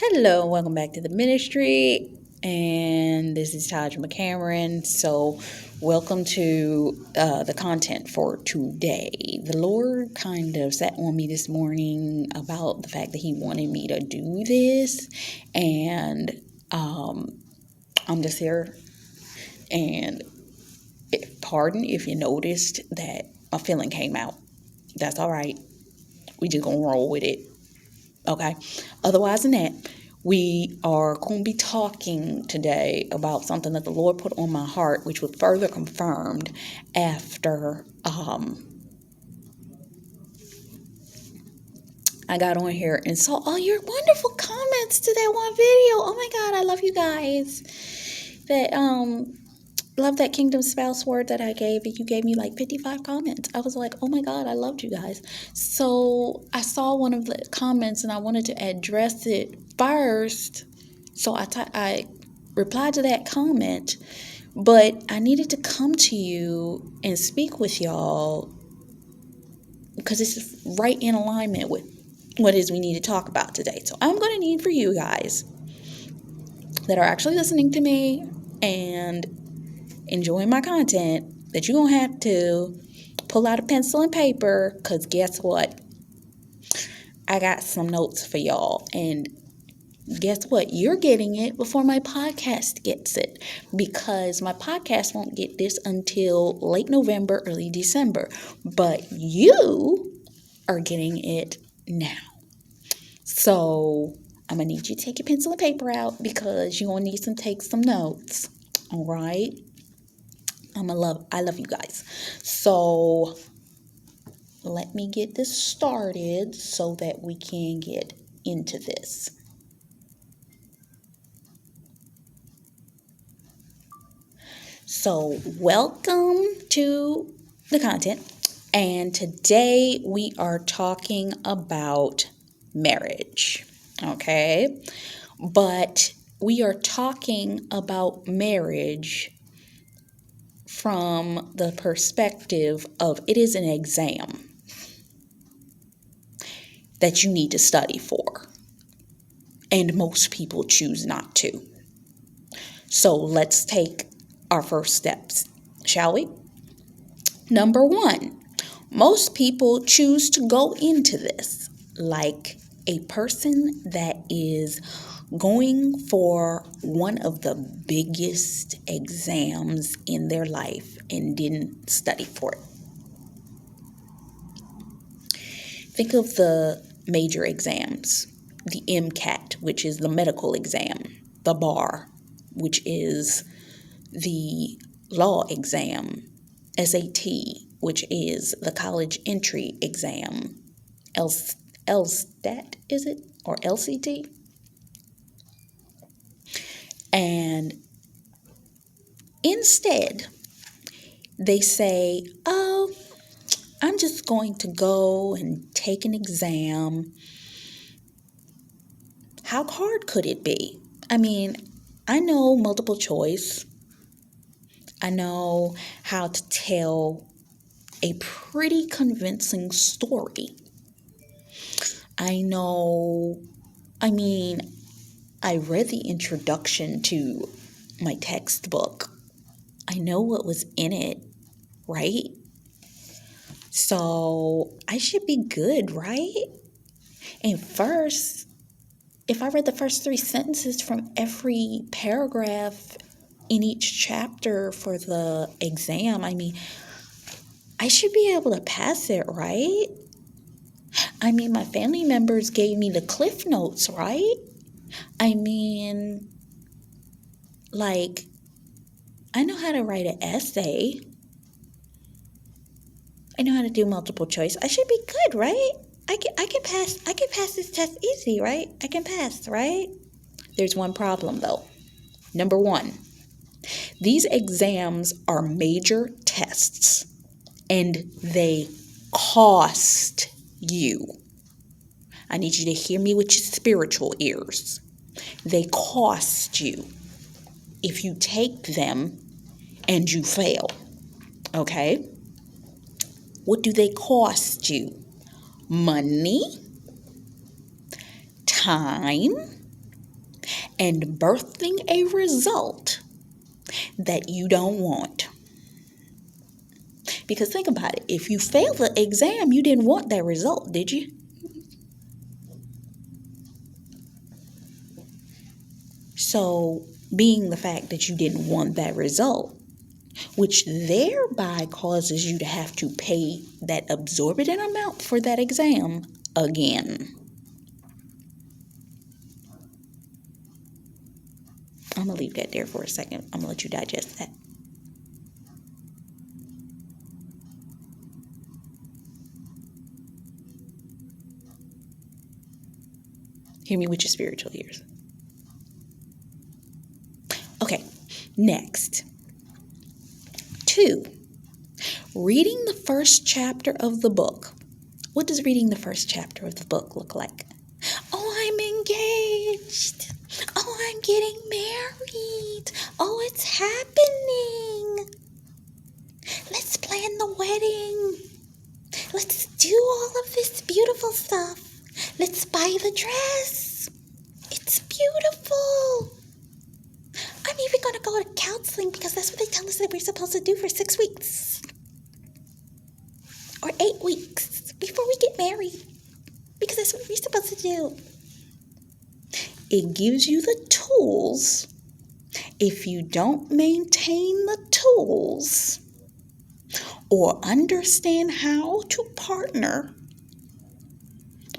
Hello, welcome back to the ministry. And this is Taj McCameron. So, welcome to the content for today. The Lord kind of sat on me this morning about the fact that He wanted me to do this. And I'm just here. And pardon if you noticed that a feeling came out. That's all right. We just gonna roll with it. Okay. Otherwise than that, we are going to be talking today about something that the Lord put on my heart, which was further confirmed after I got on here and saw all your wonderful comments to that one video. Oh my God, I love you guys. Love that Kingdom Spouse word that I gave. You gave me like 55 comments. I was like, oh my God, I loved you guys. So I saw one of the comments and I wanted to address it first. So I replied to that comment, but I needed to come to you and speak with y'all because it's right in alignment with what it is we need to talk about today. So I'm going to need for you guys that are actually listening to me and enjoying my content that you're going to have to pull out a pencil and paper, because guess what? I got some notes for y'all. And guess what? You're getting it before my podcast gets it, because my podcast won't get this until late November, early December. But you are getting it now. So I'm going to need you to take your pencil and paper out because you're going to need to take some notes. All right? I love you guys. So let me get this started so that we can get into this. So welcome to the content. And today we are talking about marriage. Okay? But we are talking about marriage from the perspective of it is an exam that you need to study for. And most people choose not to. So let's take our first steps, shall we? Number one, most people choose to go into this like a person that is going for one of the biggest exams in their life and didn't study for it. Think of the major exams, the MCAT, which is the medical exam, the bar, which is the law exam, SAT, which is the college entry exam, LSTAT, is it? Or LCT? And instead, they say, oh, I'm just going to go and take an exam. How hard could it be? I mean, I know multiple choice. I know how to tell a pretty convincing story. I read the introduction to my textbook. I know what was in it, right? So I should be good, right? And first, if I read the first 3 sentences from every paragraph in each chapter for the exam, I should be able to pass it, right? My family members gave me the Cliff Notes, right? I know how to write an essay. I know how to do multiple choice. I should be good, right? I can pass this test easy, right? I can pass, right? There's one problem though. Number one, these exams are major tests and they cost you. I need you to hear me with your spiritual ears. They cost you if you take them and you fail. Okay? What do they cost you? Money, time, and birthing a result that you don't want. Because think about it. If you fail the exam, you didn't want that result, did you? So, being the fact that you didn't want that result, which thereby causes you to have to pay that exorbitant amount for that exam again. I'm going to leave that there for a second. I'm going to let you digest that. Hear me with your spiritual ears. Okay, next. 2, reading the first chapter of the book. What does reading the first chapter of the book look like? Oh, I'm engaged. Oh, I'm getting married. Oh, it's happening. Let's plan the wedding. Let's do all of this beautiful stuff. Let's buy the dress. It's beautiful. I'm even going to go to counseling because that's what they tell us that we're supposed to do for 6 weeks. Or 8 weeks before we get married. Because that's what we're supposed to do. It gives you the tools. If you don't maintain the tools or understand how to partner,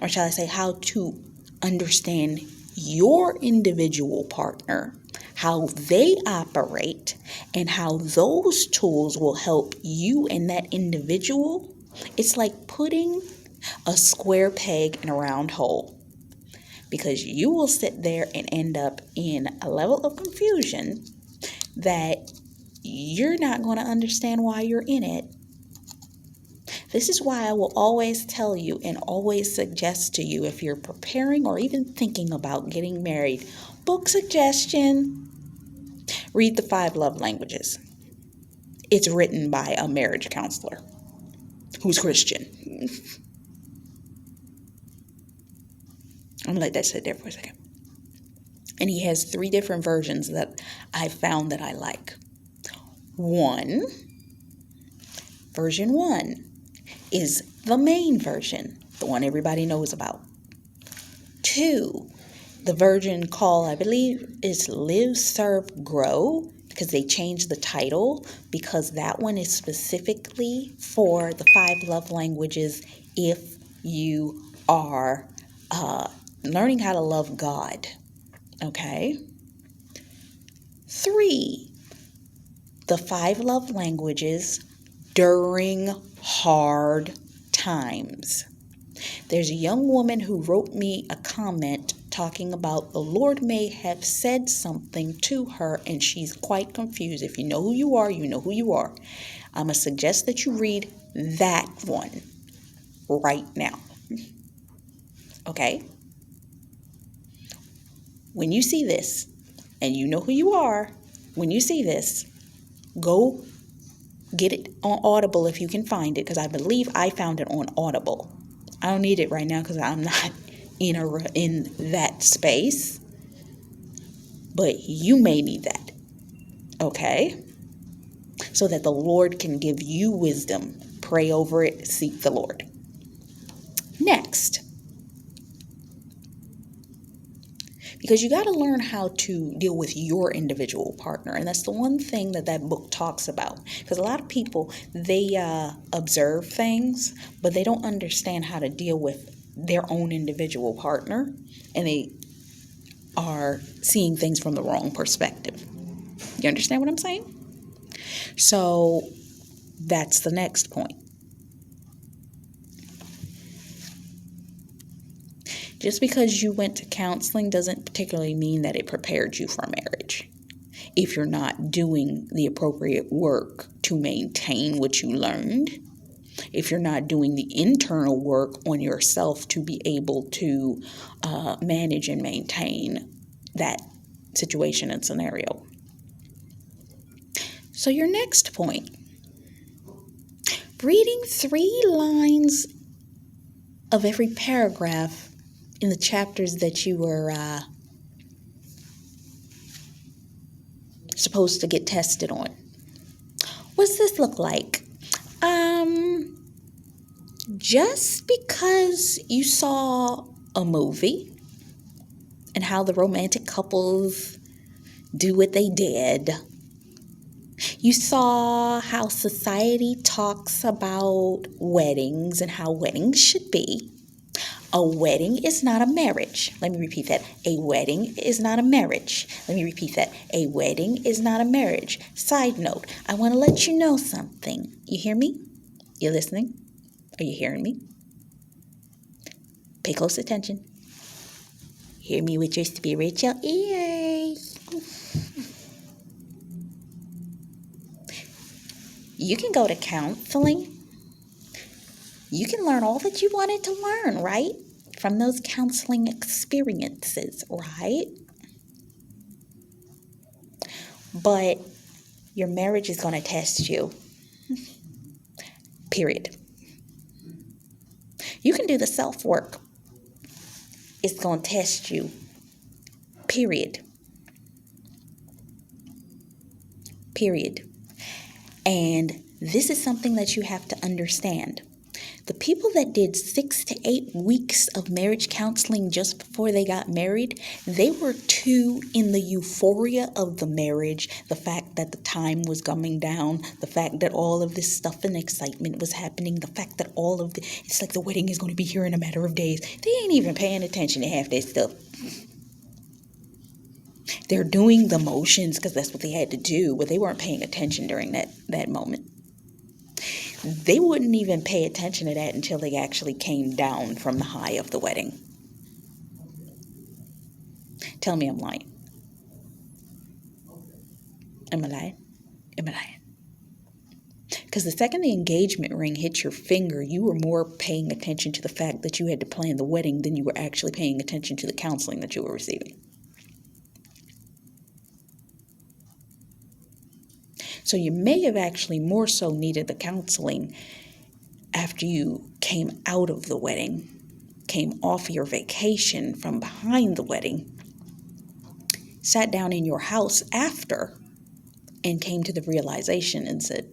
or shall I say how to understand your individual partner, how they operate, and how those tools will help you and that individual, it's like putting a square peg in a round hole. Because you will sit there and end up in a level of confusion that you're not going to understand why you're in it. This is why I will always tell you and always suggest to you, if you're preparing or even thinking about getting married, book suggestion, read the 5 love languages. It's written by a marriage counselor who's Christian. I'm going to let that sit there for a second. And he has 3 different versions that I found that I like. Version 1 is the main version, the one everybody knows about. 2, the version called, I believe, is Live, Serve, Grow, because they changed the title, because that one is specifically for the 5 love languages if you are learning how to love God. Okay? 3, the 5 love languages during hard times. There's a young woman who wrote me a comment talking about the Lord may have said something to her and she's quite confused. If you know who you are, you know who you are. I'm going to suggest that you read that one right now. Okay? When you see this, and you know who you are, when you see this, go get it on Audible if you can find it, because I believe I found it on Audible. I don't need it right now because I'm not in that space, but you may need that, okay? So that the Lord can give you wisdom. Pray over it, seek the Lord. Next, because you got to learn how to deal with your individual partner. And that's the one thing that book talks about. Because a lot of people, they observe things, but they don't understand how to deal with their own individual partner. And they are seeing things from the wrong perspective. You understand what I'm saying? So that's the next point. Just because you went to counseling doesn't particularly mean that it prepared you for marriage. If you're not doing the appropriate work to maintain what you learned, if you're not doing the internal work on yourself to be able to manage and maintain that situation and scenario. So your next point, reading 3 lines of every paragraph in the chapters that you were supposed to get tested on. What's this look like? Just because you saw a movie and how the romantic couples do what they did, you saw how society talks about weddings and how weddings should be. A wedding is not a marriage. Let me repeat that. A wedding is not a marriage. Let me repeat that. A wedding is not a marriage. Side note, I want to let you know something. You hear me? You listening? Are you hearing me? Pay close attention. Hear me with your spiritual ears. You can go to counseling. You can learn all that you wanted to learn, right? From those counseling experiences, right? But your marriage is going to test you. Period. You can do the self-work. It's going to test you. Period. Period. And this is something that you have to understand. The people that did 6 to 8 weeks of marriage counseling just before they got married, they were too in the euphoria of the marriage, the fact that the time was coming down, the fact that all of this stuff and excitement was happening, the fact that it's like the wedding is going to be here in a matter of days. They ain't even paying attention to half this stuff. They're doing the motions because that's what they had to do, but they weren't paying attention during that moment. They wouldn't even pay attention to that until they actually came down from the high of the wedding. Tell me I'm lying. Am I lying? Am I lying? Because the second the engagement ring hit your finger, you were more paying attention to the fact that you had to plan the wedding than you were actually paying attention to the counseling that you were receiving. So you may have actually more so needed the counseling after you came out of the wedding, came off your vacation from behind the wedding, sat down in your house after, and came to the realization and said,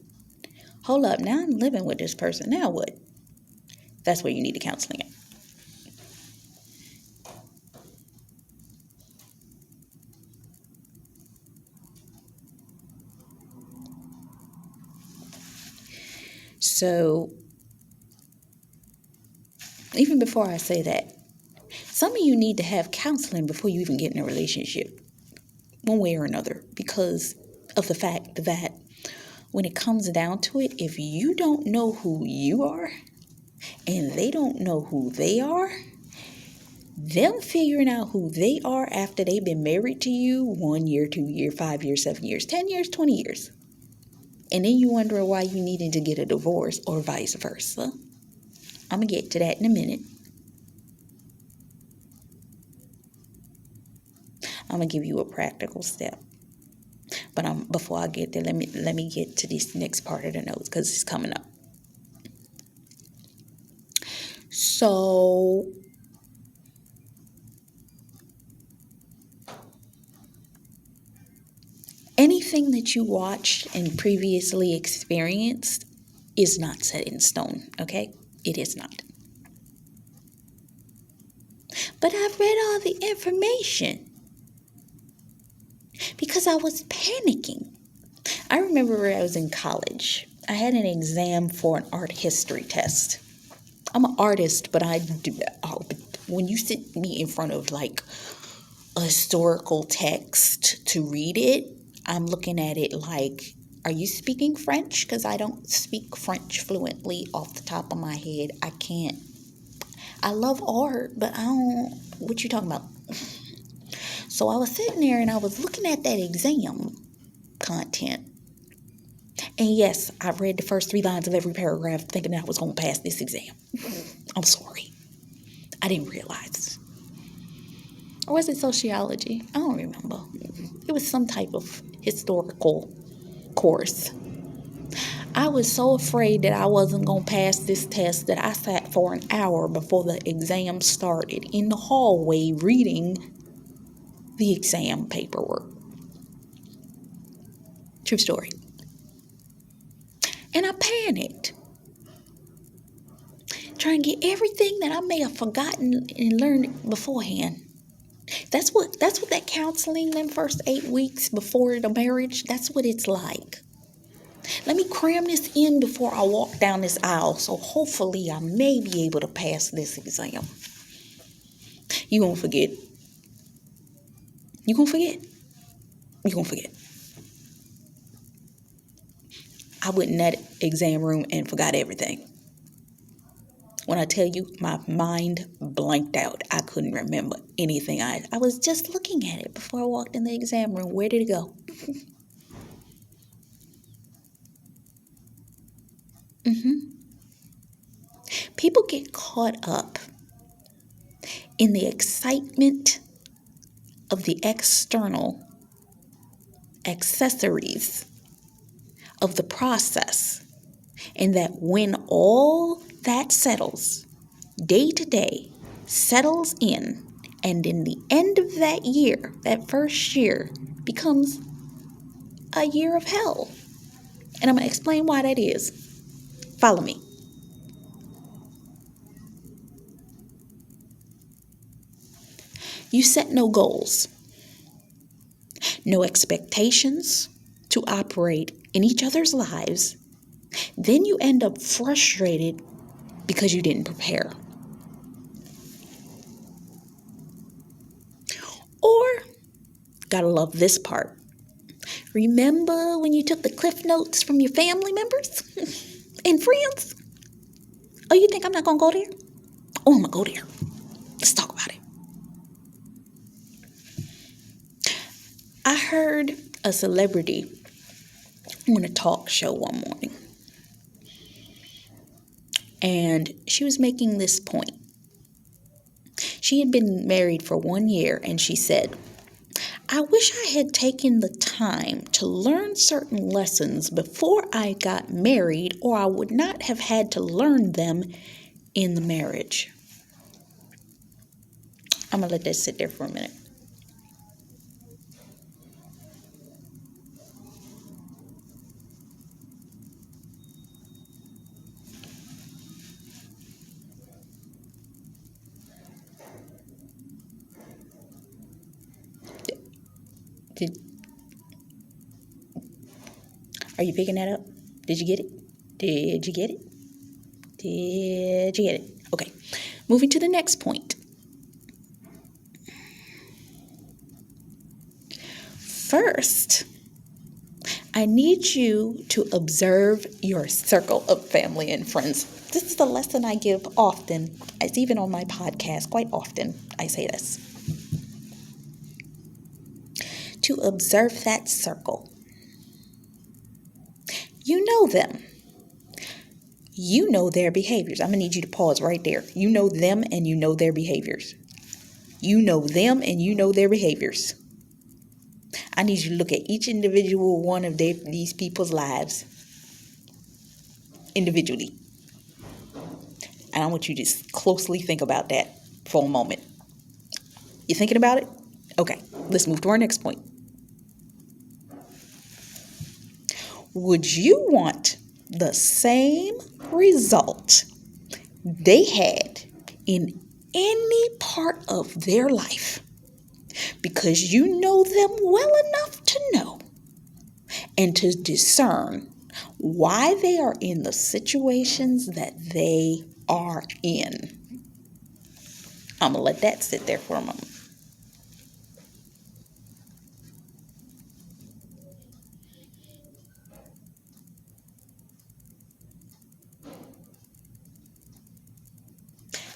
hold up, now I'm living with this person, now what? That's where you need the counseling at. So, even before I say that, some of you need to have counseling before you even get in a relationship, one way or another, because of the fact that when it comes down to it, if you don't know who you are and they don't know who they are, them figuring out who they are after they've been married to you 1 year, 2 years, 5 years, 7 years, 10 years, 20 years. And then you wonder why you needed to get a divorce or vice versa. I'm going to get to that in a minute. I'm going to give you a practical step. But before I get there, let me get to this next part of the notes because it's coming up. So, anything that you watched and previously experienced is not set in stone, okay? It is not. But I've read all the information because I was panicking. I remember when I was in college. I had an exam for an art history test. I'm an artist, but when you sit me in front of like a historical text to read it, I'm looking at it like, are you speaking French? Because I don't speak French fluently off the top of my head. I can't. I love art, but I don't. What you talking about? So I was sitting there and I was looking at that exam content. And yes, I read the first 3 lines of every paragraph thinking that I was going to pass this exam. I'm sorry. I didn't realize. Or was it sociology? I don't remember. It was some type of historical course. I was so afraid that I wasn't going to pass this test that I sat for an hour before the exam started in the hallway reading the exam paperwork. True story. And I panicked, trying to get everything that I may have forgotten and learned beforehand. That's what that counseling, them first 8 weeks before the marriage, that's what it's like. Let me cram this in before I walk down this aisle, so hopefully I may be able to pass this exam. You gonna forget. You gonna forget. You gonna forget. I went in that exam room and forgot everything. When I tell you, my mind blanked out. I couldn't remember anything. I was just looking at it before I walked in the exam room. Where did it go? People get caught up in the excitement of the external accessories of the process, and that when all that settles, day to day, settles in, and in the end of that year, that first year, becomes a year of hell. And I'm going to explain why that is. Follow me. You set no goals, no expectations to operate in each other's lives. Then you end up frustrated because you didn't prepare. Or, gotta love this part. Remember when you took the cliff notes from your family members and friends? Oh, you think I'm not gonna go there? Oh, I'm gonna go there. Let's talk about it. I heard a celebrity on a talk show one morning, and she was making this point. She had been married for 1 year, and she said, I wish I had taken the time to learn certain lessons before I got married, or I would not have had to learn them in the marriage. I'm going to let that sit there for a minute. Are you picking that up? Did you get it? Did you get it? Did you get it? Okay. Moving to the next point. First, I need you to observe your circle of family and friends. This is the lesson I give often. It's even on my podcast. Quite often, I say this. To observe that circle. You know them. You know their behaviors. I'm going to need you to pause right there. You know them and you know their behaviors. You know them and you know their behaviors. I need you to look at each individual one of these people's lives individually. And I want you to just closely think about that for a moment. You thinking about it? Okay, let's move to our next point. Would you want the same result they had in any part of their life because you know them well enough to know and to discern why they are in the situations that they are in? I'm going to let that sit there for a moment.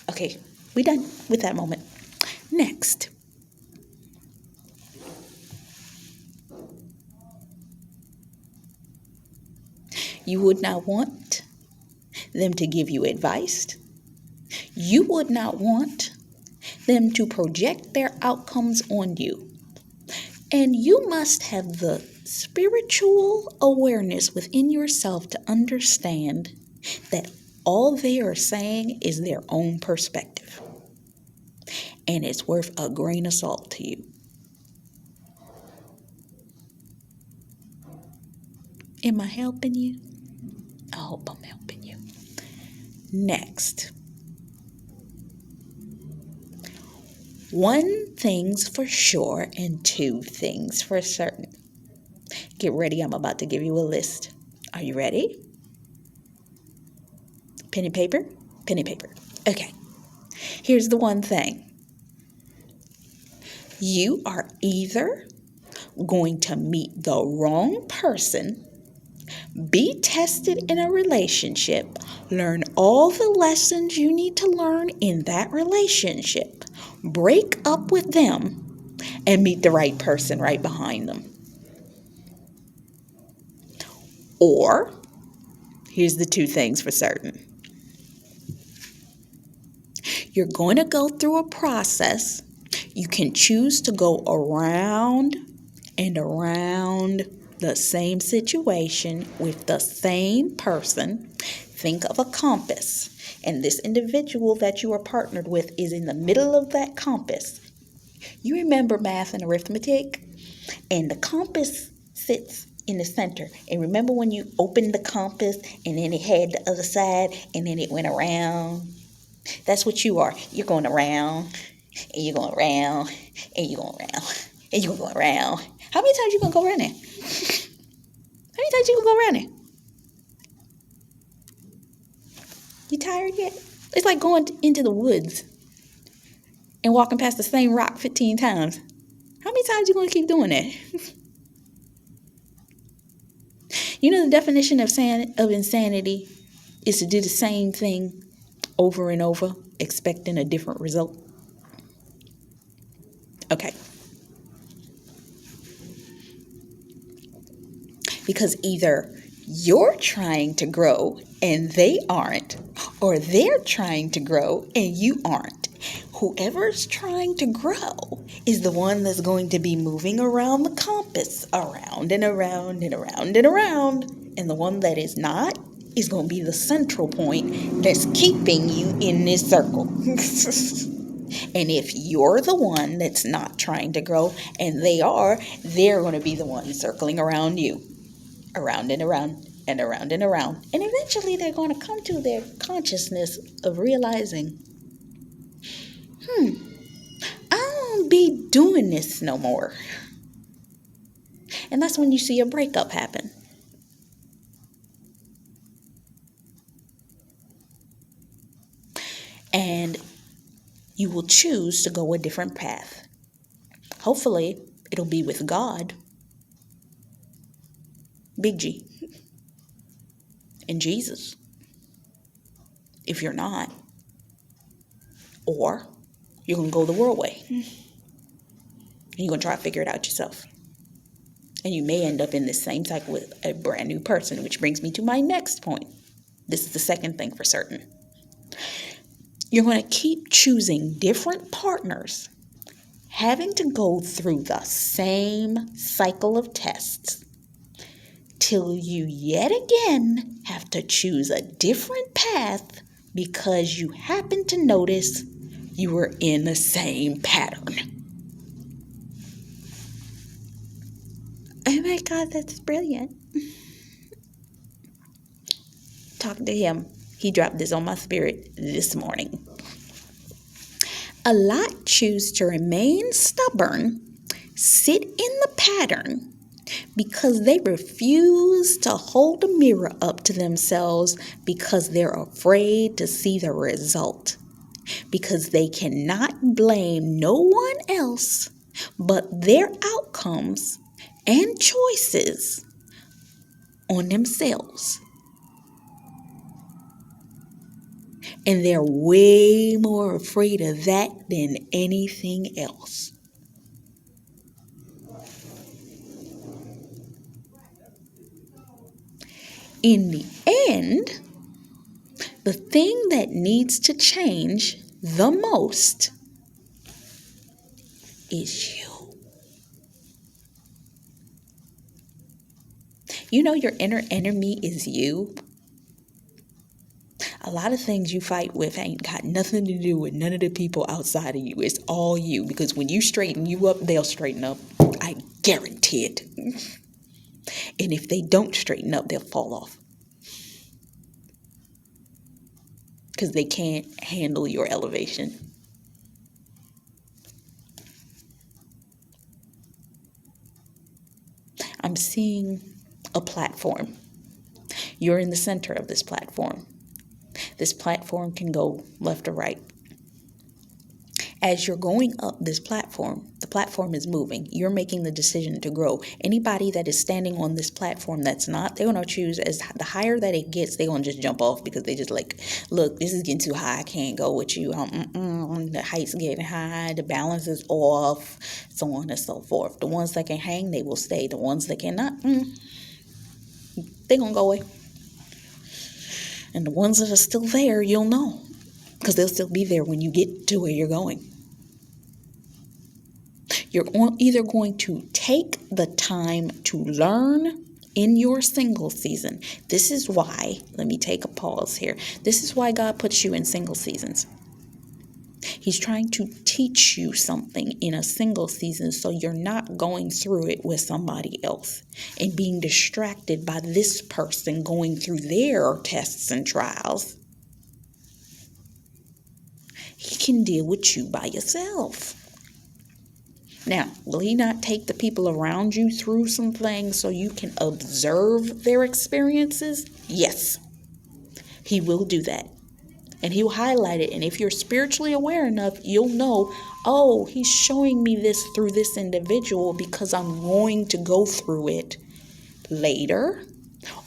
Okay, we're done with that moment. Next. You would not want them to give you advice. You would not want them to project their outcomes on you. And you must have the spiritual awareness within yourself to understand that all they are saying is their own perspective. And it's worth a grain of salt to you. Am I helping you? I hope I'm helping you. Next. One thing's for sure and two things for certain. Get ready, I'm about to give you a list. Are you ready? Pen and paper? Pen and paper. Okay. Here's the one thing. You are either going to meet the wrong person, be tested in a relationship, learn all the lessons you need to learn in that relationship, break up with them, and meet the right person right behind them. Or, here's the two things for certain. You're going to go through a process. You can choose to go around and around the same situation with the same person. Think of a compass. And this individual that you are partnered with is in the middle of that compass. You remember math and arithmetic? And the compass sits in the center. And remember when you opened the compass and then it had the other side and then it went around? That's what you are. You're going around and you're going around and you're going around and you're going around. How many times you going to go around there? How many times you going to go around there? You tired yet? It's like going into the woods and walking past the same rock 15 times. How many times you going to keep doing that? You know the definition of insanity is to do the same thing over and over, expecting a different result. Okay. Because either you're trying to grow and they aren't, or they're trying to grow and you aren't. Whoever's trying to grow is the one that's going to be moving around the compass, around and around and around and around. And the one that is not is going to be the central point that's keeping you in this circle. And if you're the one that's not trying to grow and they are, they're going to be the one circling around you. Around and around and around and around. And eventually they're going to come to their consciousness of realizing, I don't be doing this no more. And that's when you see a breakup happen. And you will choose to go a different path. Hopefully, it'll be with God. Big G. And Jesus. If you're not. Or you're going to go the world way. And you're going to try to figure it out yourself. And you may end up in this same cycle with a brand new person, which brings me to my next point. This is the second thing for certain. You're going to keep choosing different partners, having to go through the same cycle of tests, till you yet again have to choose a different path because you happen to notice you were in the same pattern. Oh my God, that's brilliant. Talking to him, he dropped this on my spirit this morning. A lot choose to remain stubborn, sit in the pattern, because they refuse to hold a mirror up to themselves because they're afraid to see the result. Because they cannot blame no one else but their outcomes and choices on themselves. And they're way more afraid of that than anything else. In the end, the thing that needs to change the most is you. You know your inner enemy is you. A lot of things you fight with ain't got nothing to do with none of the people outside of you. It's all you. Because when you straighten you up, they'll straighten up. I guarantee it. And if they don't straighten up, they'll fall off. Because they can't handle your elevation. I'm seeing a platform. You're in the center of this platform. This platform can go left or right. As you're going up this platform, the platform is moving. You're making the decision to grow. Anybody that is standing on this platform that's not, they're going to choose, as the higher that it gets, they're going to just jump off because they just like, look, this is getting too high. I can't go with you. The height's getting high. The balance is off, so on and so forth. The ones that can hang, they will stay. The ones that cannot, they're going to go away. And the ones that are still there, you'll know, because they'll still be there when you get to where you're going. You're either going to take the time to learn in your single season. This is why, let me take a pause here. This is why God puts you in single seasons. He's trying to teach you something in a single season so you're not going through it with somebody else and being distracted by this person going through their tests and trials. He can deal with you by yourself. Now, will he not take the people around you through some things so you can observe their experiences? Yes, he will do that. And he'll highlight it. And if you're spiritually aware enough, you'll know, oh, he's showing me this through this individual because I'm going to go through it later.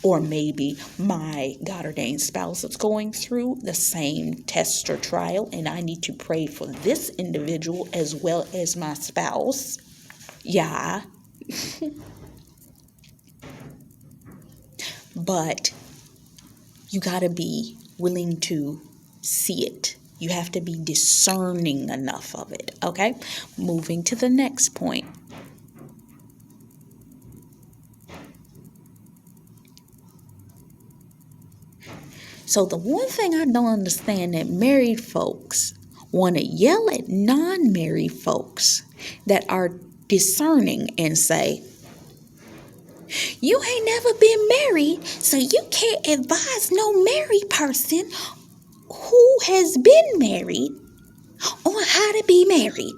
Or maybe my God-ordained spouse is going through the same test or trial, and I need to pray for this individual as well as my spouse. Yeah. But you got to be willing to see it. You have to be discerning enough of it. Okay? Moving to the next point. So the one thing I don't understand that married folks want to yell at non-married folks that are discerning and say, you ain't never been married, so you can't advise no married person who has been married on how to be married.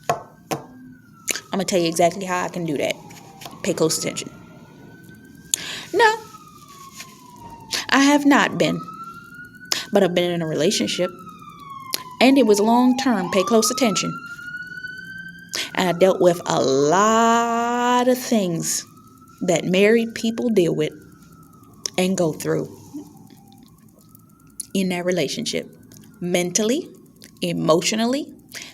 I'm going to tell you exactly how I can do that. Pay close attention. No, I have not been, but I've been in a relationship, and it was long term. Pay close attention. And I dealt with a lot of things that married people deal with and go through in that relationship. Mentally, emotionally,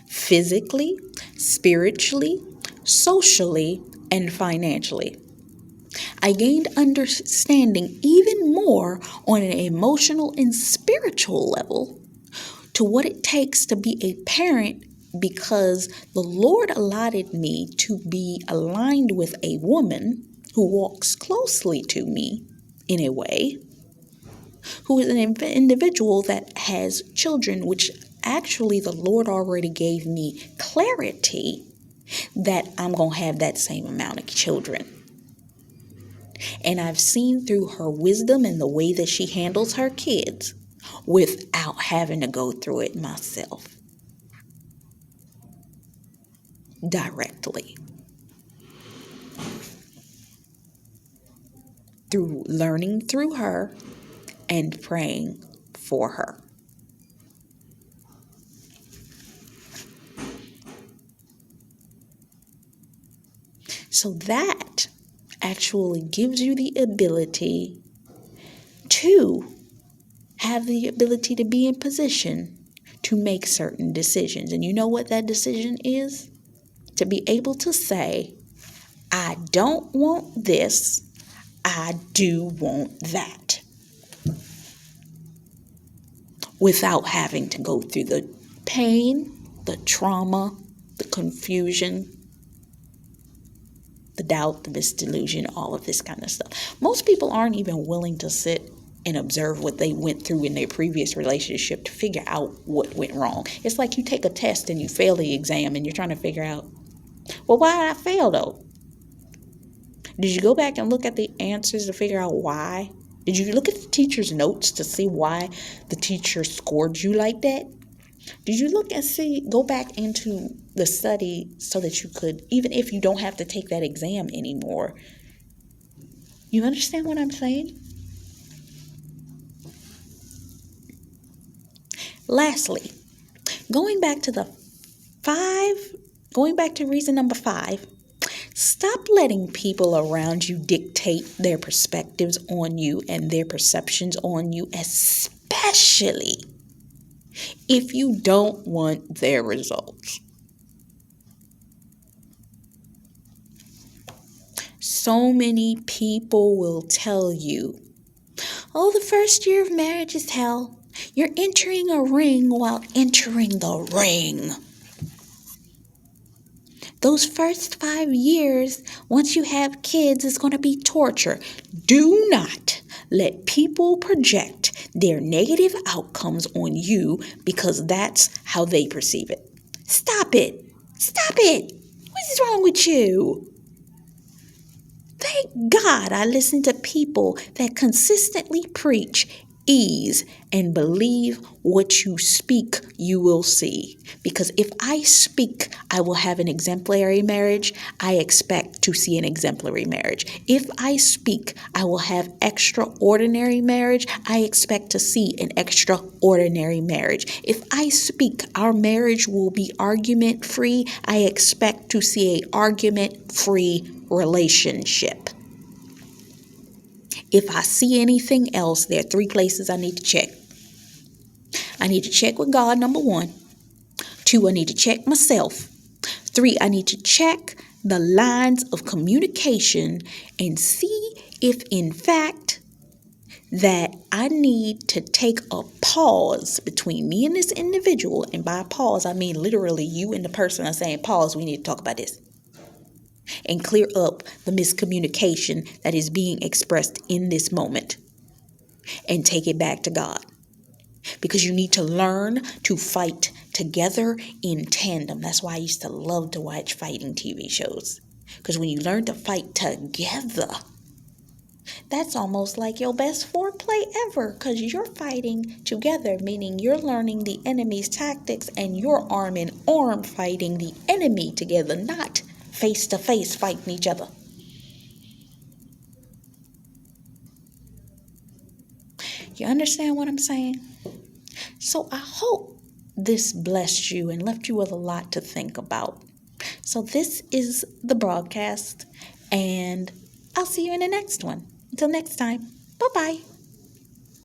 physically, spiritually, socially, and financially. I gained understanding even more on an emotional and spiritual level to what it takes to be a parent, because the Lord allotted me to be aligned with a woman who walks closely to me in a way, who is an individual that has children, which actually the Lord already gave me clarity that I'm going to have that same amount of children. And I've seen through her wisdom and the way that she handles her kids without having to go through it myself directly. Through learning through her and praying for her. So that actually gives you the ability to have the ability to be in position to make certain decisions. And you know what that decision is? To be able to say, I don't want this, I do want that. Without having to go through the pain, the trauma, the confusion, the doubt, the disillusion, all of this kind of stuff. Most people aren't even willing to sit and observe what they went through in their previous relationship to figure out what went wrong. It's like you take a test and you fail the exam and you're trying to figure out, Well, why did I fail though? Did you go back and look at the answers to figure out why? Did you look at the teacher's notes to see why the teacher scored you like that? Did you look and see, go back into the study so that you could, even if you don't have to take that exam anymore? You understand what I'm saying? Lastly, going back to the five, going back to reason number 5, stop letting people around you dictate their perspectives on you and their perceptions on you, especially if you don't want their results. So many people will tell you, oh, the first year of marriage is hell. You're entering a ring while entering the ring. Those first 5 years, once you have kids, is going to be torture. Do not let people project their negative outcomes on you because that's how they perceive it. Stop it. Stop it. What is wrong with you? Thank God I listen to people that consistently preach ease and believe what you speak, you will see. Because if I speak, I will have an exemplary marriage, I expect to see an exemplary marriage. If I speak, I will have extraordinary marriage, I expect to see an extraordinary marriage. If I speak, our marriage will be argument free, I expect to see an argument free relationship. If I see anything else, there are 3 places I need to check. I need to check with God, number 1. 2, I need to check myself. 3, I need to check the lines of communication and see if in fact that I need to take a pause between me and this individual. And by pause, I mean literally you and the person are saying, pause, we need to talk about this. And clear up the miscommunication that is being expressed in this moment and take it back to God. Because you need to learn to fight together in tandem. That's why I used to love to watch fighting TV shows. Because when you learn to fight together, that's almost like your best foreplay ever. Because you're fighting together, meaning you're learning the enemy's tactics and you're arm in arm fighting the enemy together, not face to face fighting each other. You understand what I'm saying? So I hope this blessed you and left you with a lot to think about. So this is the broadcast, and I'll see you in the next one. Until next time, bye-bye.